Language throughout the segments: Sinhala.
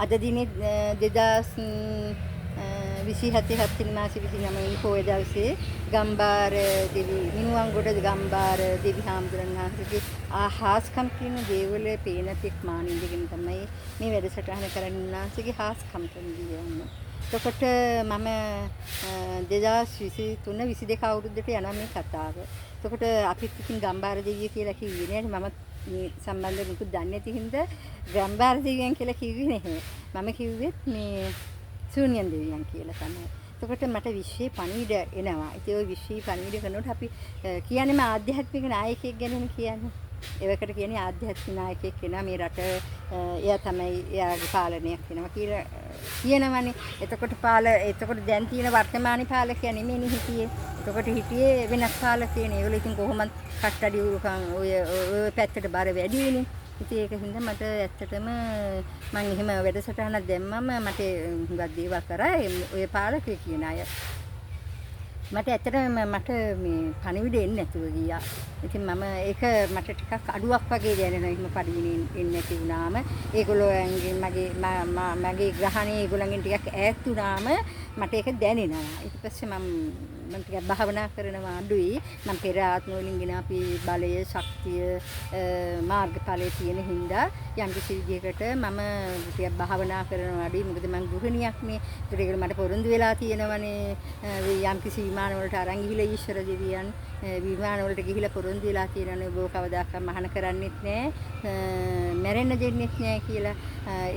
අද දිනේ 2027 හත්වෙනි මාසේ 29 පොය දවසේ ගම්බාර දෙවි මිනුවන්ගොඩ ගම්බාර දෙවි හාමුදුරන් වහන්සේගේ හාස්කම් කියන දේවල පේන තෙක් මානින්දගෙන තමයි මේ වැඩසටහන කරන්න උන්වහන්සේගේ හාස්කම් කියන්නේ. එතකොට මම 2023 22 අවුරුද්දට යනවා මේ කතාව. එතකොට අපිත් ඉතින් ගම්බාර දෙවිය කියලා කිව්වේ නෑ. මම මේ සම්බන්ධව මුකුත් දන්නේ නැති හින්දා ගම්බාර දෙවියන් කියලා කිව්වේ නැහැ. මම කිව්වෙත් මේ ශූන්‍යන් දෙවියන් කියලා තමයි. එතකොට මට විශ්වයේ පණිවිඩ එනවා. ඉතින් ওই විශ්වයේ පණිවිඩ කරනකොට අපි කියන්නේ මේ ආධ්‍යාත්මික නායකයෙක් ගැනනේ කියන්නේ. ඒවකට කියන්නේ ආධ්‍යාත්මික නායකයෙක් කෙනා මේ රට එයා තමයි එයාගේ පාලනයක් වෙනවා කියලා කියනවනේ. එතකොට දැන් තියෙන වර්තමානයේ පාලකයා නෙමෙයිනේ හිටියේ. එතකොට හිටියේ වෙනස් පාලකයනේ. ඒගොල්ලෝ ඉතින් කොහොමද කට්ටඩි උරුකම් ඔය පැත්තට බර වැඩි වෙන්නේ. ඉතින් ඒක හින්දා මට ඇත්තටම මම එහෙම වැඩසටහනක් දැම්මම මට හුඟක් දේවල් කරා ඔය පාලකය කියන අය. මට ඇත්තටම මට මේ පණිවිඩ එන්නේ නැතුව ගියා. ඉතින් මම ඒක මට ටිකක් අඩුවක් වගේ දැනෙනවා. එහෙම පණිවිඩ එන්නේ නැති වුණාම ඒගොල්ලෝගෙන් මගේ ග්‍රහණය ඒගොල්ලන්ගෙන් ටිකක් ඈත් වුණාම මට ඒක දැනෙනවා. ඊට පස්සේ මම ටිකක් භාවනා කරනවා අඩුයි. මම පෙර ආත්ම වලින් ගෙන අපි බලය, ශක්තිය, මාර්ගඵලයේ තියෙන හින්දා යම් කිසි විදිහකට මම ටිකක් භාවනා කරනවා අඩුයි. මොකද මම ගෘහිණියක්නේ. ඒක මට පොරොන්දු වෙලා තියෙනවනේ යම් කිසි විමාන වලට අරන් ගිහිලා ඊශ්වර දෙවියන් විමාන වලට ගිහිලා පොරොන්දු වෙලා තියෙනවනේ ඔබ කවදාකවත් මහාන කරන්නෙත් නෑ මැරෙන්න දෙන්නෙත් නෑ කියලා.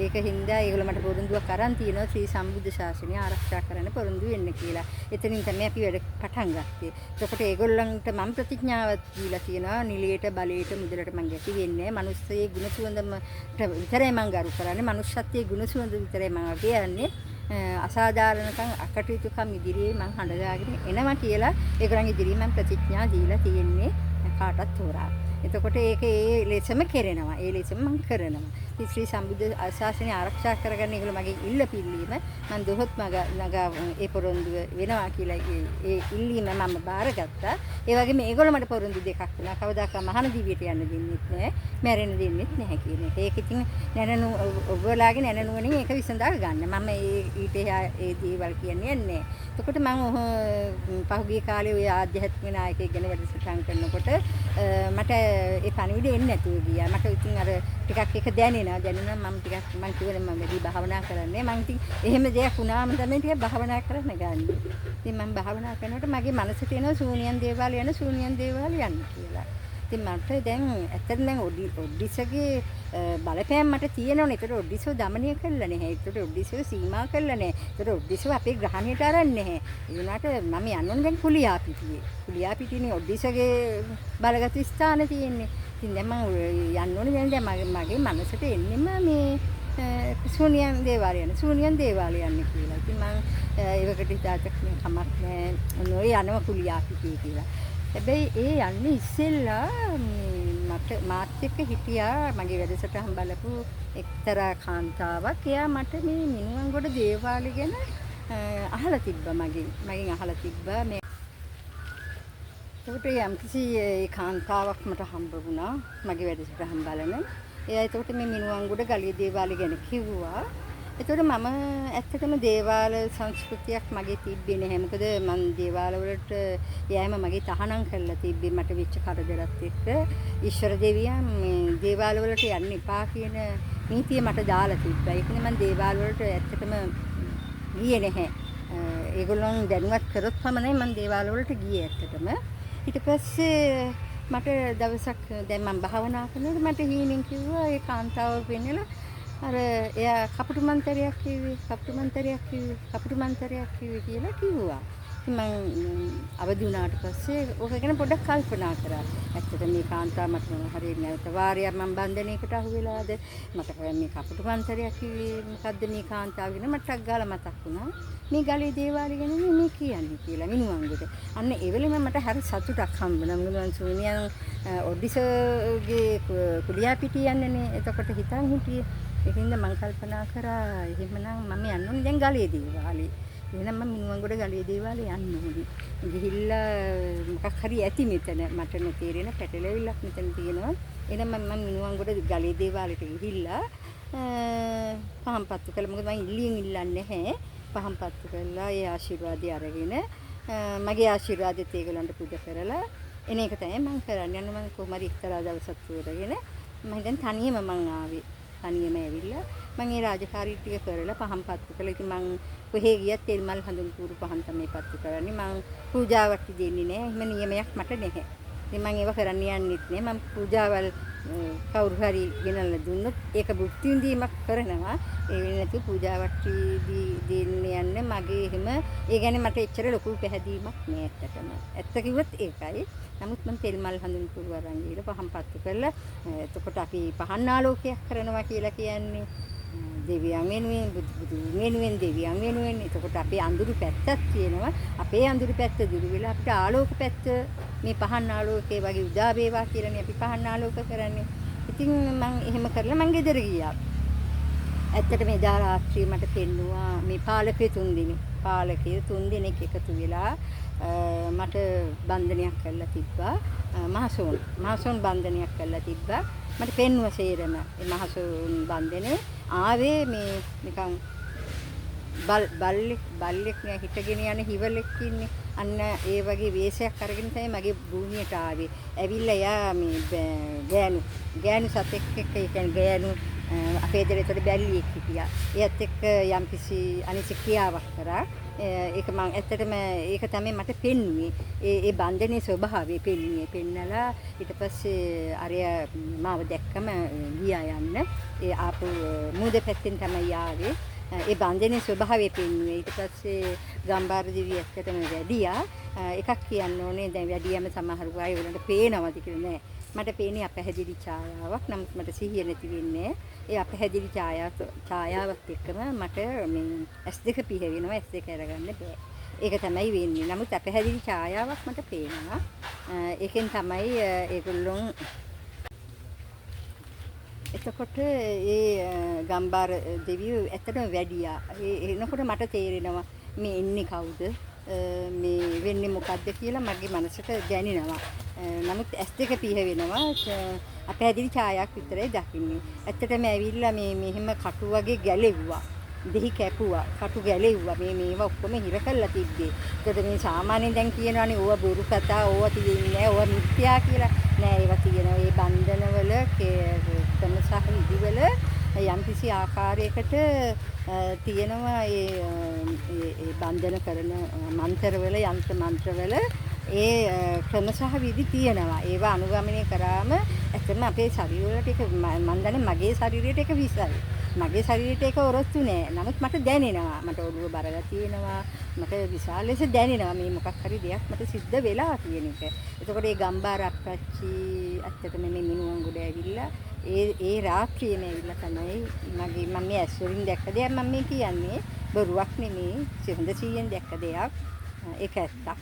ඒක හින්දා ඒගොල්ලෝ මට පොරොන්දුවක් අරන් තියෙනවා ශ්‍රී සම්බුද්ධ ශාසනය ආරක්ෂා කරන්න පොරොන්දු වෙන්න කියලා. එතනින් තමයි අපි වැඩ පටන් ගත්තේ. එතකොට ඒගොල්ලන්ට මම ප්‍රතිඥාවක් දීලා තියෙනවා නිලයට බලයට මුදලට මම ගැටි වෙන්නේ නෑ. මිනිස්සයේ ගුණ සුවඳම විතරයි මම ගරු කරන්නේ. මනුෂ්‍යත්වයේ ගුණ සුවඳ විතරයි මම කියන්නේ. අසාධාරණකම් අකටයුතුකම් ඉදිරියේ මම හඬගාගෙන එනවා කියලා ඒගොල්ලන්ගේ ඉදිරියේ මම ප්‍රතිඥා දීලා තියෙන්නේ කාටවත් තෝරා. එතකොට ඒක ඒ ලෙසම කෙරෙනවා. ඒ ලෙසම මම කරනවා. ඉතින් ශ්‍රී සම්බුද්ධ ශාසනය ආරක්ෂා කරගන්න ඒගොල්ලෝ මගේ ඉල්ලපිල්ලීම මම දොහොත් නගා ඒ පොරොන්දුව වෙනවා කියලා ඒ ඉල්ලීම මම බාරගත්තා. ඒ වගේම ඒගොල්ලෝ මට පොරොන්දු දෙකක් වුණා. කවදාකවත් මහාන දිවියට යන්න දෙන්නෙත් නැහැ. මැරෙන්න දෙන්නෙත් නැහැ කියන එක. ඒක ඉතින් ඔයගොල්ලෝගේ නැනනුවණින් ඒක විසඳා ගන්න. මම ඊට ඒ දේවල් කියන්නේ නැහැ. එතකොට මම පහුගිය කාලේ ওই ආධ්‍යාත්මික නායකයෙක් ගැන වැඩසටහන් කරනකොට මට ඒ පණිවිඩ එන්නේ නැතුව ගියා. මට ඉතින් අර ටිකක් ඒක දැනෙනවා. දැනුණා මම ටිකක් මම කිව්වනේ මම වැඩි භාවනා කරන්නේ. මම ඉතින් එහෙම දෙයක් වුණාම තමයි ටිකක් භාවනා කරන්න ගන්නේ. ඉතින් මම භාවනා කරනකොට මගේ මනසට එනවා ශූන්‍යන් දේවාල යන ශූන්‍යන් දේවාල යන්න කියලා. ඉතින් මට දැන් ඇත්තටම දැන් ඔඩිසගේ බලපෑම් මට තියෙනවනේ. ඒතර ඔඩිසෝ দমনය කළා නැහැ. ඒතර ඔඩිසෝ සීමා කළා නැහැ. ඒතර ඔඩිසෝ අපේ ග්‍රහණයට අරන් නැහැ. ඒ වුණාට මම යන්න ඕනේ දැන් කුලියාපිටියේ. කුලියාපිටියේ ඔඩිසගේ බලගත් ස්ථාන තියෙන්නේ. ඉතින් දැන් මම යන්න ඕනේ දැන් මගේ මනසට එන්නෙම මේ ශූන්‍යන් දේවාලය යන ශූන්‍යන් දේවාලය යන්නේ කියලා. ඉතින් මම ඒවකට හිතාගත්ත කමක් නැහැ. ඔය යනවා කුලියාපිටියේ කියලා. හැබැයි ඒ යන්නේ ඉස්සෙල්ලා මාත් එක්ක හිටියා මගේ වැඩසටහන් බලපු එක්තරා කාන්තාවක්. එයා මට මේ මිනුවන්ගොඩ දේවාලය ගැන අහලා තිබ්බා මගෙන් අහලා තිබ්බා මේ. ඒකට යම්කිසි ඒ කාන්තාවක් මට හම්බ වුණා මගේ වැඩසටහන් බලන. එයා ඒකට මේ මිනුවන්ගොඩ ගලිය දේවාලය ගැන කිව්වා. ඒතකොට මම ඇත්තටම දේවාල සංස්කෘතියක් මගේ තිබ්බේ නැහැ. මොකද මම දේවාල වලට යෑම මගේ තහනම් කරලා තිබ්බේ මට වෙච්ච කරදරත් එක්ක. ඊශ්වර දෙවියන් මේ දේවාල වලට යන්න එපා කියන නීතිය මට දාලා තිබ්බා. ඒකනේ මම දේවාල වලට ඇත්තටම ගියේ නැහැ. ඒගොල්ලන් දැනුවත් කරොත් පමණයි මම දේවාල වලට ගියේ ඇත්තටම. ඊට පස්සේ මට දවසක් දැන් මම භාවනා කරනකොට මට හීනෙන් කිව්වා ඒ කාන්තාව වෙන්නලා අර එයා කපුටු මන්තරයක් කිව්වේ කියලා කිව්වා. ඉතින් මම අවදි වුණාට පස්සේ ඕක ගැන පොඩ්ඩක් කල්පනා කරා. ඇත්තට මේ කාන්තාව මට හරියට නැවත වාරයක් මම බන්ධනයකට අහු වෙලාද මට මේ කපුටු මන්තරයක් කිව්වේ මොකද්ද මේ කාන්තාව ගැන මට ගාලා මතක් වුණා. මේ ගලේ දේවාලය ගැන මේ කියන්නේ කියලා මිනුවන්ගොඩ. අන්න ඒ වෙලෙම මට හරි සතුටක් හම්බුණා. මොකද ශූන්‍යන් ඔඩිසෝගේ කුලියාපිටිය යන්නනේ. එතකොට හිතන් හිටියේ ඒකින්ද මම කල්පනා කරා එහෙමනම් මම යන්න ඕනේ දැන් ගලේ දේවාලේ. එහෙනම් මම මිනුවන්ගොඩ ගලේ දේවාලේ යන්න ඕනේ. ගිහිල්ලා මොකක් හරි ඇති මෙතන මට නොතේරෙන පැටලෙවිල්ලක් මෙතන තියෙනවා. එහෙනම් මම මිනුවන්ගොඩ ගලේ දේවාලෙට ගිහිල්ලා පහන් පත්තු කළා. මොකද මම ඉල්ලියෙන් ඉල්ලන්නේ නැහැ. පහන් පත්තු කළා ඒ ආශිර්වාදය අරගෙන මගේ ආශිර්වාදෙත් ඒගොල්ලන්ට පුද කරලා එන එක තමයි මම කරන්නේ. යන්න මම කොහොම හරි එක්තරා දවසක් තුරගෙන මම දැන් තනියම මං ආවේ. තනියම ඇවිල්ලා මම ඒ රාජකාරී ටික කරලා පහන් පත්තු කළා. ඉතින් මං කොහේ ගියත් තෙල් මල් හඳුන් කූරු පහන් තමයි පත්තු කරන්නේ. මං පූජාවක් දෙන්නේ නැහැ. එහෙම නියමයක් මට නැහැ. ඉතින් මම ඒව කරන්න යන්නෙත් නෑ. මම පූජාවල් කවුරු හරි ගෙනල්ලා දුන්නොත් ඒක බුද්ධි විඳීමක් කරනවා. ඒ වෙන්නේ නැතුව පූජාවක් දෙන්න යන්නේ මගේ එහෙම ඒ ගැන මට එච්චර ලොකු පැහැදීමක් නෑ ඇත්තටම. ඇත්ත කිව්වොත් ඒකයි. නමුත් මම තෙල් මල් හඳුන් කුරු අරන් ගිහලා පහන් පත්තු කරලා එතකොට අපි පහන් ආලෝකයක් කරනවා කියලා කියන්නේ දෙවියන් වෙනුවෙන් බුදු වෙනුවෙන් දෙවියන් වෙනුවෙන්. එතකොට අපේ අඳුරු පැත්තක් තියෙනවා. අපේ අඳුරු පැත්ත දුරු වෙලා අපිට ආලෝක පැත්ත මේ පහන් ආලෝකේ වගේ උදා වේවා කියලානේ අපි පහන් ආලෝක කරන්නේ. ඉතින් මම එහෙම කරලා මං ගෙදර ගියා. ඇත්තටම එදා රාත්‍රියේ මට පෙන්නුවා මේ පාලකේ තුන් දෙනෙක් එකතු වෙලා මට බන්ධනයක් කරලා තිබ්බා. මහසොන් බන්ධනයක් කරලා තිබ්බා. මට පෙන්නුවා සේරම. ඒ මහසොන් බන්ධනේ ආවේ මේ නිකන් බල්ලෙක් නෑ හිටගෙන යන හිවලෙක් ඉන්නේ. අන්න ඒ වගේ වේශයක් අරගෙන තමයි මගේ භූමියට ආවේ. ඇවිල්ලා යා මේ ගෑනු සතෙක් එක්ක ඒ කියන්නේ ගෑනු අපේ දෙරේතට බැල්ලියෙක් හිටියා. ඒත් එක්ක යම්කිසි අනිසි ක්‍රියාවක් කරා. ඒක මම ඇත්තටම ඒක තමයි මට පෙන්න්නේ. ඒ බන්ධනයේ ස්වභාවය පෙන්නලා ඊට පස්සේ අරය මාව දැක්කම ගියා යන්න. ඒ ආපු මූද පැත්තෙන් තමයි ආවේ. ඒ බන්ධනයේ ස්වභාවය පෙන්න්නේ. ඊට පස්සේ ගම්බාර දිවි ඇත්තටම වැඩියා. එකක් කියන්න ඕනේ දැන් වැඩියම සමහර අය වලට පේනවද කියලා නෑ. මට පේන්නේ අපහැදිලි ඡායාවක්. නමුත් මට සිහිය නැති වෙන්නේ. ඒ අපහැදිලි ඡායාවත් එක්කම මට මේ S2 පිහ වෙනවා. S2 අරගන්න බෑ. ඒක තමයි වෙන්නේ. නමුත් අපහැදිලි ඡායාවක් මට පේනවා. ඒකෙන් තමයි ඒගොල්ලොන් එතකොට ඒ ගම්බාර දෙවියෝ ඇත්තටම වැඩියා. ඒ එනකොට මට තේරෙනවා මේ ඉන්නේ කවුද? මේ වෙන්නේ මොකද්ද කියලා මගේ මනසට දැනෙනවා. නමුත් S2 පිහ වෙනවා. අපහැදිලි ඡායාවක් විතරයි දකින්නේ. ඇත්තටම ඇවිල්ලා මේ මෙහෙම කටු වගේ ගැලෙව්වා. දෙහි කැපුවා. කටු ගැලෙව්වා. මේවා ඔක්කොම හිර කරලා තිබ්බේ. ඒකට මේ සාමාන්‍යයෙන් දැන් කියනවානේ ඕවා බොරු කතා, ඕවා තියෙන්නේ නැහැ, ඕවා මිත්‍යා කියලා. නෑ ඒවා තියෙනවා. ඒ බන්ධනවල ක්‍රමසහ විදිවල යම්කිසි ආකාරයකට තියෙනවා ඒ බන්ධන කරන මන්ත්‍රවල යන්ත්‍ර මන්ත්‍රවල ඒ ක්‍රම සහ විදි තියෙනවා. ඒවා අනුගමනය කරාම ඇත්තටම අපේ ශරීරවලට ඒක මම දන්නේ මගේ ශරීරයට ඒක විසයි. මගේ ශරීරයට ඒක ඔරොත්තු නෑ. නමුත් මට දැනෙනවා. මට ඔළුව බරලා තියෙනවා. මට විශාල ලෙස දැනෙනවා මේ මොකක් හරි දෙයක් මට සිද්ධ වෙලා තියෙන එක. එතකොට මේ ගම්බාර අප්පච්චි ඇත්තටම මේ මිනුවන්ගොඩ ඇවිල්ලා ඒ රාත්‍රියේම ඇවිල්ලා තමයි මම මේ ඇස් වලින් දැක්ක දෙයක් මම මේ කියන්නේ. බොරුවක් නෙමෙයි. හොඳ සීයෙන් දැක්ක දෙයක්. ඒක ඇත්තක්.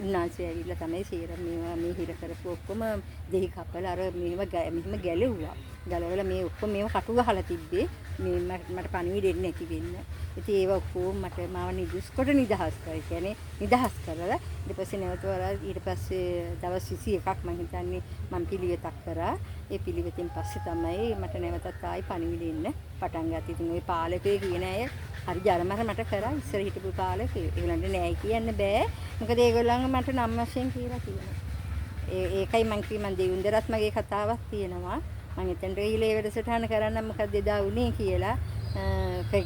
උන්වහන්සේ ඇවිල්ලා තමයි සීරම් මේවා මේ හිර කරපු ඔක්කොම දෙහි කපලා අර මෙහෙම ගැලෙව්වා. ගලවලා මේ ඔක්කොම මේව කටු ගහලා තිබ්බේ. මේ මට පණිවිඩ දෙන්නේ නැති වෙන්න. ඉතින් ඒව ඔක්කොම මට මාව නිදුස් කොට නිදහස් කරා. කියන්නේ නිදහස් කරලා ඊට පස්සේ නැවත වරා ඊට පස්සේ දවස් 21ක් මම හිතන්නේ මම පිළිවෙතක් කරා. ඒ පිළිවෙතින් පස්සේ තමයි මට නැවතත් ආයි පණිවිඩ එන්න පටන් ගත්තේ. ඉතින් ওই පාලකේ කියන අය හරි ජරමර මට කරා. ඉස්සර හිටපු පාලකේ ඒගොල්ලන්ට නෑ කියන්න බෑ. මොකද ඒගොල්ලන් මට නම් වශයෙන් කියලා තියෙනවා. ඒකයි මං කිව්වේ මං දෙවුන්දරත් මගේ කතාවක් තියෙනවා. මම එතනට ගිහලා ඒ වැඩසටහන කරන්න මොකද එදා වුනේ කියලා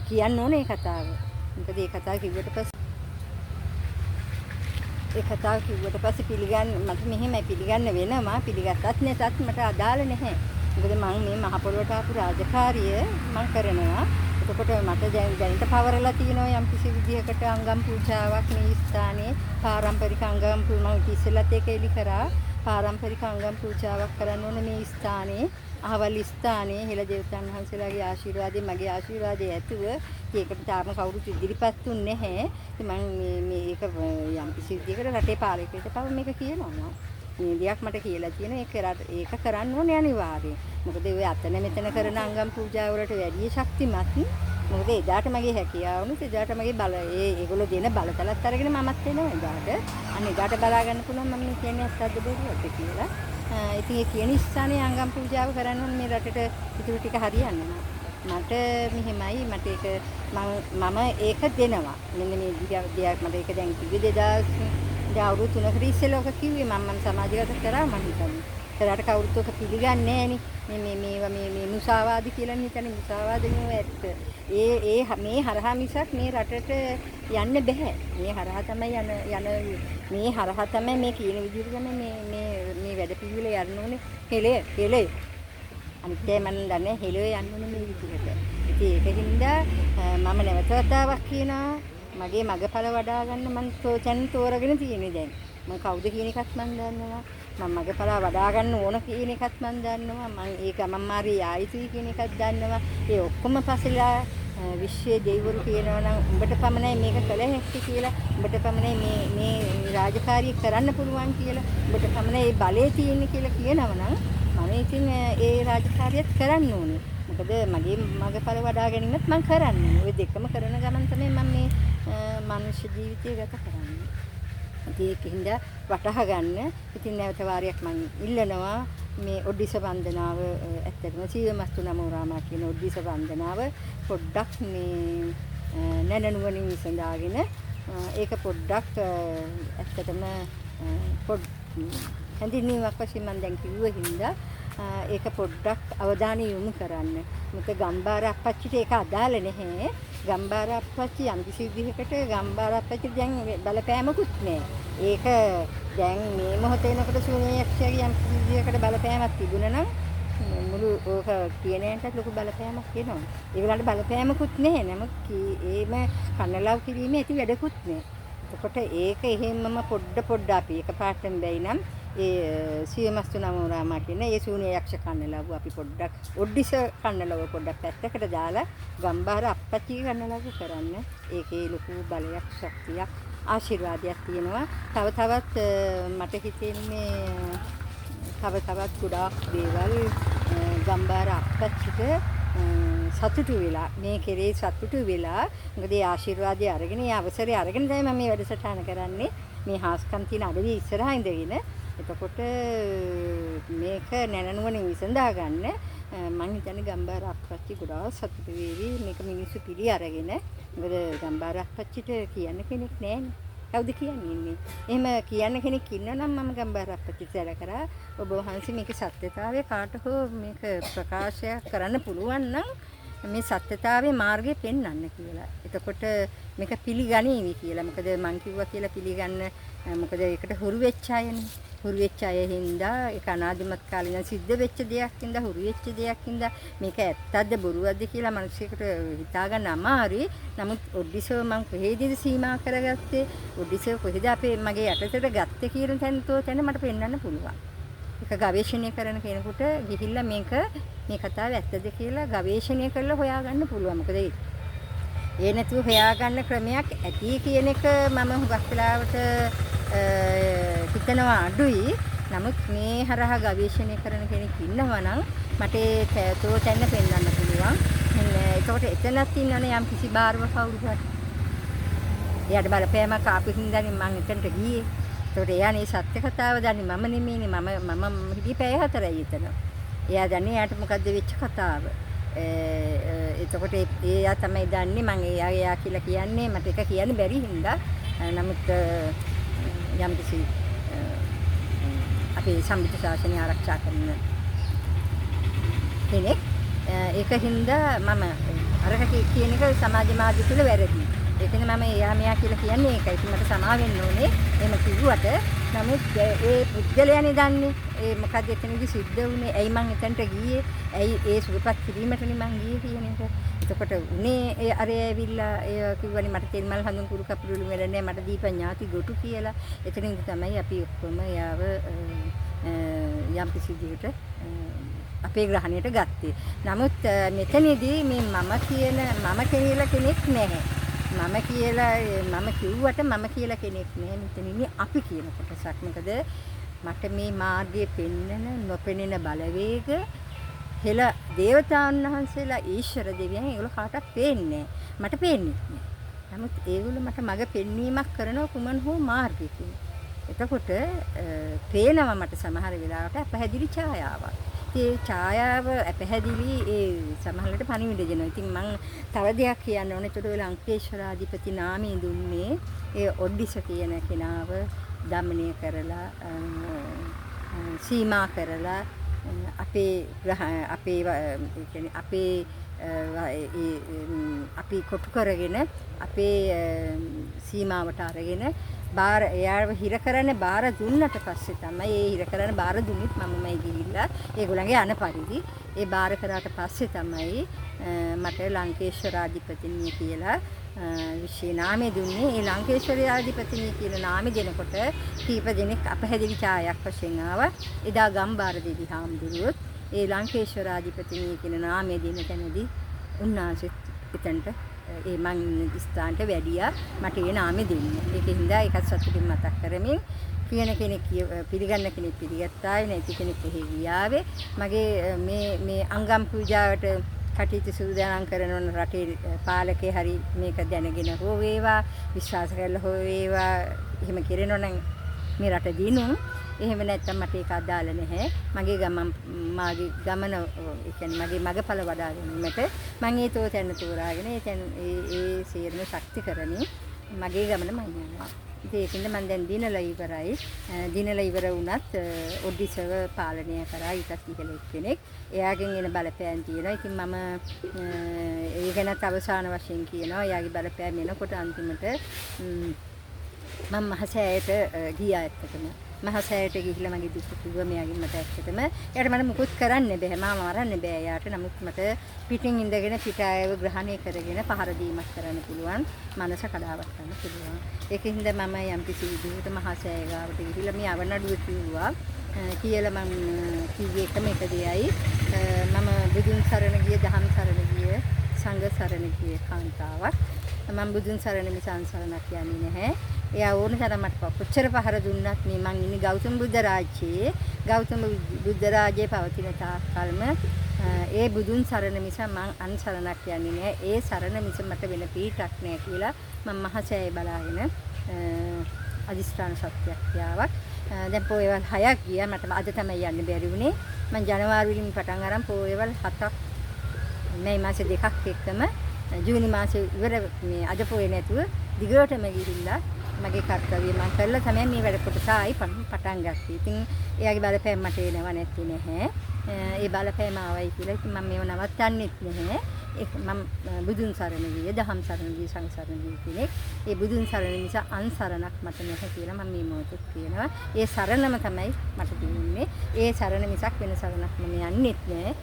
කියන්න ඕනේ කතාව. මොකද ඒ කතාව කිව්වට පස්සේ පිළිගන්න මට මෙහෙමයි පිළිගන්න වෙනවා. පිළිගත්තත් නැතත් මට අදාළ නැහැ. මොකද මම මේ මහ පොළොවට ආපු රාජකාරිය මම කරනවා. එතකොට මට දැනට පවරලා තියෙනවා යම් කිසි විදිහකට අංගම් පූජාවක් මේ ස්ථානයේ පාරම්පරික අංගම් මම ඉස්සෙල්ලත් ඒක එලි කරා. පාරම්පරික අංගම් පූජාවක් කරන්න ඕනේ මේ ස්ථානයේ. අහවල් ස්ථානයේ හෙළ දේවතාවුන් වහන්සේලාගේ ආශිර්වාදයෙන් මගේ ආශිර්වාදය ඇතුව ඒකට තාම කවුරුත් ඉදිරිපත් තුන්නේ නැහැ. ඉතින් මම මේක යම් කිසි විදිහකට රටේ පාලකයට තව මේක කියනවා. මේ දෙයක් මට කියලා තියෙන ඒක කරන්න ඕනේ අනිවාර්යයෙන්. මොකද ඔය අතන මෙතන කරන අංගම් පූජා වලට වැඩි ශක්තිමත්. මොකද එදාට මගේ හැකියාව උනුත් එදාට මගේ බල ඒගොල්ලෝ දෙන බලතලත් අරගෙන මමත් එනවා එදාට. අන්න එදාට බලා ගන්න පුළුවන් මම කියන්නේ අස්සද්ද බොරුවක්ද කියලා. ඉතින් ඒ කියන ස්ථානයේ අංගම් පූජාව කරන්න ඕනේ මේ රටට ඉතුරු ටික හරියන්නේ නැහැ. මට මෙහෙමයි මට ඒක මම ඒක දෙනවා. මෙන්න මේ දෙයක් මට ඒක දැන් කිව්වේ 2000 දැන් අවුරුදු 3කට ඉස්සෙල්ලා ඔක කිව්වේ මම සමාජගත කරා මම හිතන්නේ. කරාට කවුරුත් ඔක පිළිගන්නේ නෑනේ. මේ මුසාවාද කියලා හිතන්නේ මුසාවාද නෙවෙයි ඇත්ත. මේ හරහා මිසක් මේ රටට යන්න බෑ. මේ හරහා තමයි යන මේ හරහා තමයි මේ කියන විදිහට තමයි මේ වැඩ පිළිවෙල යන්න ඕනේ. හෙලේ අනිත් ඒ මම දන්නේ හෙලේ යන්න ඕනේ මේ විදිහට. ඉතින් ඒකින්ද මම නැවත වතාවක් කියනවා මගේ මගපල වඩා ගන්න මම තෝරගෙන තියෙන්නේ දැන්. මම කවුද කියන එකත් මම දන්නවා. මම මගපල වඩා ගන්න ඕන කියන එකත් මම දන්නවා. මම ඒ ගමන් මාර්ගයේ ආයිතුයි කියන එකත් දන්නවා. ඒ ඔක්කොම පසලා විශ්වයේ දෙවිවරු කියනවා නම් උඹට පමණයි මේක කළ හැකි කියලා. උඹට පමණයි මේ රාජකාරිය කරන්න පුළුවන් කියලා. උඹට පමණයි මේ බලය තියෙන්නේ කියලා කියනවා නම් මම ඉතින් ඒ රාජකාරියත් කරන්න ඕනේ. මොකද මගේ මගපල වඩා ගැනීමත් මම කරන්නේ. ওই දෙකම කරන ගමන් තමයි මම මේ මනුෂ්‍ය ජීවිතය ගත කරන්නේ. ඒකින්ද වටහා ගන්න. ඉතින් නැවත වාරයක් මම ඉල්ලනවා මේ ඔඩිස වන්දනාව ඇත්තටම සීවමස්තු නමෝරාමා කියන ඔඩිස වන්දනාව පොඩ්ඩක් මේ නැනනුවණින් විසඳාගෙන ඒක පොඩ්ඩක් ඇත්තටම හැඳින්වීමක් වශයෙන් මම දැන් කිව්ව හින්දා ඒක පොඩ්ඩක් අවධානය යොමු කරන්න. මොකද ගම්බාර අප්පච්චිට ඒක අදාළ නැහැ. ගම්බාර අප්පච්චි යම් කිසි විදිහකට ගම්බාර අප්පච්චි දැන් බලපෑමකුත් නැහැ. ඒක දැන් මේ මොහොතේ නකට ශූන්‍යයක්ෂයාගේ යම් කිසි විදිහකට බලපෑමක් තිබුණා නම් මුළු ඕක කියනේන්ටත් ලොකු බලපෑමක් එනවා. ඒගොල්ලන්ට බලපෑමකුත් නැහැ. නමුත් ඒම කන්නලව් කිරීමේ ඇති වැඩකුත් නැහැ. එතකොට ඒක එහෙමම පොඩ්ඩ අපි එකපාරටම බැයි නම් ඒ සීමස්තු නමෝරාමා කියන ඒ ශූන්‍ය යක්ෂ කන්නලව අපි පොඩ්ඩක් ඔඩ්ඩිස කන්නලව පොඩ්ඩක් පැත්තකට දාලා ගම්බාර අප්පච්චි කන්නලව කරන්න. ඒකේ ලොකු බලයක් ශක්තියක් ආශිර්වාදයක් තියෙනවා. තව තවත් මට හිතෙන්නේ තව තවත් ගොඩාක් දේවල් ගම්බාර අප්පච්චිට සතුටු වෙලා මේ කෙරේ සතුටු වෙලා මොකද ඒ ආශිර්වාදය අරගෙන ඒ අවසරය අරගෙන තමයි මම මේ වැඩසටහන කරන්නේ. මේ හාස්කම් තියෙන අඩවිය ඉස්සරහා ඉඳගෙන එතකොට මේක නැනනුවණින් විසඳා ගන්න මම හිතන්නේ ගම්බාර අප්පච්චි ගොඩාක් සතුටු වෙවි මේක මිනිස්සු පිළි අරගෙන. මොකද ගම්බාර අප්පච්චිට කියන්න කෙනෙක් නැහැනේ. කවුද කියන්නේ? එහෙම කියන්න කෙනෙක් ඉන්නනම් මම ගම්බාර අප්පච්චිට සැල කරා ඔබ වහන්සේ මේකේ සත්‍යතාවය කාට හෝ මේක ප්‍රකාශය කරන්න පුළුවන් නම් මේ සත්‍යතාවයේ මාර්ගය පෙන්වන්න කියලා. එතකොට මේක පිළිගනීවි කියලා. මොකද මං කිව්වා කියලා පිළිගන්න මොකද ඒකට හුරු වෙච්ච අයනේ. හුරු වෙච්ච අය හින්දා ඒක අනාදිමත් කාලේ ඉඳන් සිද්ධ වෙච්ච දෙයක් හින්දා හුරු වෙච්ච දෙයක් හින්දා මේක ඇත්තද බොරුවක්ද කියලා මිනිස්සුන්ට හිතා ගන්න අමාරුයි. නමුත් ඔඩිසෝ මං කොහෙදද සීමා කරගත්තේ? ඔඩිසෝ කොහෙද අපේ මගේ යටතට ගත්තේ කියන තැන මට පෙන්වන්න පුළුවන්. ඒක ගවේෂණය කරන කෙනෙකුට ගිහිල්ලා මේ කතාව ඇත්තද කියලා ගවේෂණය කරලා හොයාගන්න පුළුවන්. මොකද ඒ නැතුව හොයාගන්න ක්‍රමයක් ඇති කියන එක මම හුඟක් වෙලාවට හිතනවා අඩුයි. නමුත් මේ හරහා ගවේෂණය කරන කෙනෙක් ඉන්නවා නම් මට තෝතැන්න පෙන්වන්න පුළුවන්. එතකොට එතනත් ඉන්නවනේ යම් කිසි බාරව කවුරු හරි. එයාට බලපෑමක් ආපු හින්දානේ මම එතනට ගියේ. එතකොට එයානේ සත්‍ය කතාව දන්නේ මම නෙමෙයිනේ. මම හිටියේ පැය 4යි එතන. එයා දන්නේ එයාට මොකද්ද වෙච්ච කතාව. එතකොට එයා තමයි දන්නේ මම එයා කියලා කියන්නේ මට එක කියන්න බැරි හින්දා. නමුත් යම් කිසි අපේ සම්බුද්ධ ශාසනය ආරක්ෂා කරන කෙනෙක් ඒක හින්දා මම අරක කියන එක සමාජ මාධ්‍ය තුල වැරදි. ඒක නිසා මම එයා මෙයා කියලා කියන්නේ ඒකයි. ඉතින් මට සමා වෙන්න ඕනේ. එහෙම කිව්වට නමුත් ඒ පුද්ගලයානේ දන්නේ ඒ මොකද එතනදි සිද්ධ වුනේ. ඇයි මං එතනට ගියේ? ඇයි ඒ සුවපත් කිරීමටනේ මං ගියේ කියන එක. එතකොට උනේ ඒ අර ඇවිල්ලා ඒ කිව්වනේ මට තෙල් මල් හඳුන් කුරු කපුරුළු වෙලන්නේ මට දීපන් ඥාති ගොටු කියලා. එතනින් තමයි අපි ඔක්කොම යාව යම් කිසි විදිහට අපේ ග්‍රහණයට ගත්තේ. නමුත් මෙතනදී මේ මම කියලා කෙනෙක් නැහැ. මම කිව්වට මම කියලා කෙනෙක් නැහැ. මෙතනදී අපි කියන කොටසක්. මොකද මට මේ මාර්ගයේ පෙන්වන නොපෙනෙන බලවේග හෙළ දේවතාවුන් වහන්සේලා ඊශ්වර දෙවියන් ඒගොල්ලෝ කාටවත් පේන්නේ මට පේන්නේ නැහැ. නමුත් ඒගොල්ලෝ මට මඟ පෙන්වීමක් කරන කුමන් හෝ මාර්ගයකින්. එතකොට පේනවා මට සමහර වෙලාවට පැහැදිලි ඡායාවක්. ඒ ඡායාව පැහැදිලි ඒ සමහරවිට පණිවිඩ දෙනවා. ඉතින් මම තව දෙයක් කියන්න ඕනේ. ඒකට ඔය ලංකේශ්වරාධිපති නාමය දුන්නේ ඒ ඔඩ්ඩිස කියන කෙනාව දමනය කරලා සීමා කරලා අපේ අපි කොටු කරගෙන අපේ සීමාවට අරගෙන එයාව හිර කරන්න බාර දුන්නට පස්සේ තමයි ඒ හිර කරන්න බාර දුන්නෙත් මමමයි ගිහිල්ලා ඒගොල්ලන්ගේ අන පරිදි ඒ බාර කරාට පස්සේ තමයි මට ලංකේශ්වරාධිපතිනිය කියලා විශේෂ නාමය දුන්නේ. ඒ ලංකේශ්වරාධිපතිනිය කියලා නාමය දෙනකොට කීප දෙනෙක් අපහැදිලි ඡායක් වශයෙන් ආවා. එදා ගම්බාර දෙවි හාමුදුරුවොත් ඒ ලංකේශ්වරාධිපතිනිය කියන නාමය දෙන තැනදී උන්වහන්සේත් එතනට ඒ මං ස්ථානට වැඩියා මට ඒ නාමය දෙන්නේ. ඒකින්ද ඒකත් සතුටින් මතක් කරමින් කියන කෙනෙක් පිළිගන්න කෙනෙක් පිළිගත්තායි නැති කෙනෙක් එහි ගියාවේ. මගේ මේ අංගම් පූජාවට කටයුතු සූදානම් කරන රටේ පාලකේ හරි මේක දැනගෙන හෝ වේවා විශ්වාස කරලා හෝ වේවා එහෙම කරනවා නම් මේ රට දිනුම්. එහෙම නැත්නම් මට ඒක අදාළ නැහැ. මගේ ගමන ඒ කියන්නේ මගේ මගපල වඩා ගැනීමට මම ඒ තෝතැන්න තෝරාගෙන ඒ සියල්ලම ශක්ති කරමින් මගේ ගමන මම යනවා. ඉතින් ඒකින්ද මම දැන් දිනලා ඉවරයි. දිනලා ඉවර වුණත් ඔඩිසව පාලනය කරා ඊටත් ඉහළ කෙනෙක්. එයාගෙන් එන බලපෑම් තියෙනවා. ඉතින් මම ඒ ගැනත් අවසාන වශයෙන් කියනවා. එයාගේ බලපෑම් එනකොට අන්තිමට මම මහසෑයට ගියා ඇත්තටම. මහසෑයට ගිහිල්ලා මගේ දුක කිව්වා මෙයාගෙන් මට ඇත්තටම. එයාට මට මුකුත් කරන්න බෑ. මාව මරන්න බෑ එයාට. නමුත් මට පිටින් ඉඳගෙන පිටායව ග්‍රහණය කරගෙන පහර දීමක් කරන්න පුළුවන්. මනස කඩාවත් ගන්න පුළුවන්. ඒකින්ද මම යම්කිසි විදිහකට මහසෑය ගාවට ගිහිල්ලා මේ අවනඩුව කිව්වා. කියලා මම කිව්වේ එකම එක දෙයයි. මම බුදුන් සරණ ගිය, දහම් සරණ ගිය, සංඝ සරණ ගිය කාන්තාවක්. මම බුදුන් සරණ මිස අන්සරණක් යන්නේ නැහැ. එයා ඕන තරම් මට කොච්චර පහර දුන්නත් මේ මං ඉන්නේ ගෞතම බුද්ධ රාජ්‍යයේ. ගෞතම බුද්ධ රාජ්‍යයේ පවතින තාක් කල්ම ඒ බුදුන් සරණ මිස මං අන්සරණක් යන්නේ නැහැ. ඒ සරණ මිස මට වෙන පිටක් නැහැ කියලා මම මහසෑය බලාගෙන අදිස්ත්‍රාණ සත්‍යක්‍රියාවක් දැන් පොයවල් 6ක් ගියා. මට අද තමයි යන්න බැරි වුණේ. මම ජනවාරි වලින් පටන් අරන් පොයවල් 7ක් මේ මාසේ 2ක් එක්කම ජූනි මාසේ ඉවර මේ අද පොයේ නැතුව දිගටම ගිහිල්ලා මගේ කර්තව්‍ය මම කරලා තමයි මේ වැඩ කොටස ආයි පටන් ගත්තේ. ඉතින් එයාගේ බලපෑම මට එනව නැති නැහැ. ඒ බලපෑම ආවයි කියලා ඉතින් මම මේව නවත්තන්නෙත් නැහැ. මම බුදුන් සරණ ගියේ, දහම් සරණ ගියේ, සංඝ සරණ ගියේ කෙනෙක්. ඒ බුදුන් සරණ නිසා අන්සරණක් මට නැහැ කියලා මම මේ මොහොතේ කියනවා. ඒ සරණම තමයි මට දෙන්නේ. ඒ සරණ මිසක් වෙන සරණක් මම යන්නෙත් නැහැ.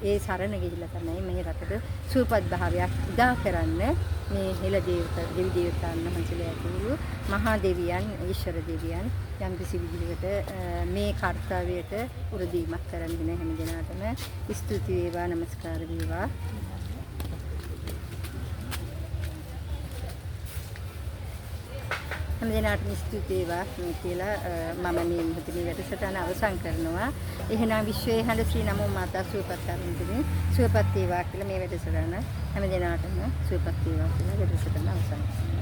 ඒ සරණ ගිහිල්ලා තමයි මේ රටට සූපත් භාවයක් උදා කරන්න මේ හෙළ දෙවි දේවතාවුන් වහන්සේලා ඇතුළු මහා දෙවියන්, ඊශ්වර දෙවියන් යම් කිසි විදිහකට මේ කාර්යයට උරදීමක් කරන්න වෙන හැම දිනකටම ස්තුති වේවා, නමස්කාර වේවා. හැම දිනකටම ස්තුති වේවා කියලා මම මේ මොහොතේ වැඩසටහන අවසන් කරනවා. එහෙනම් විශ්වයේ හඬ ශ්‍රී නමෝ මාතා සුවපත් කරමින් සුවපත් වේවා කියලා මේ වැඩසටහන හැම දිනකටම සුවපත් වේවා කියලා වැඩසටහන අවසන් කරනවා.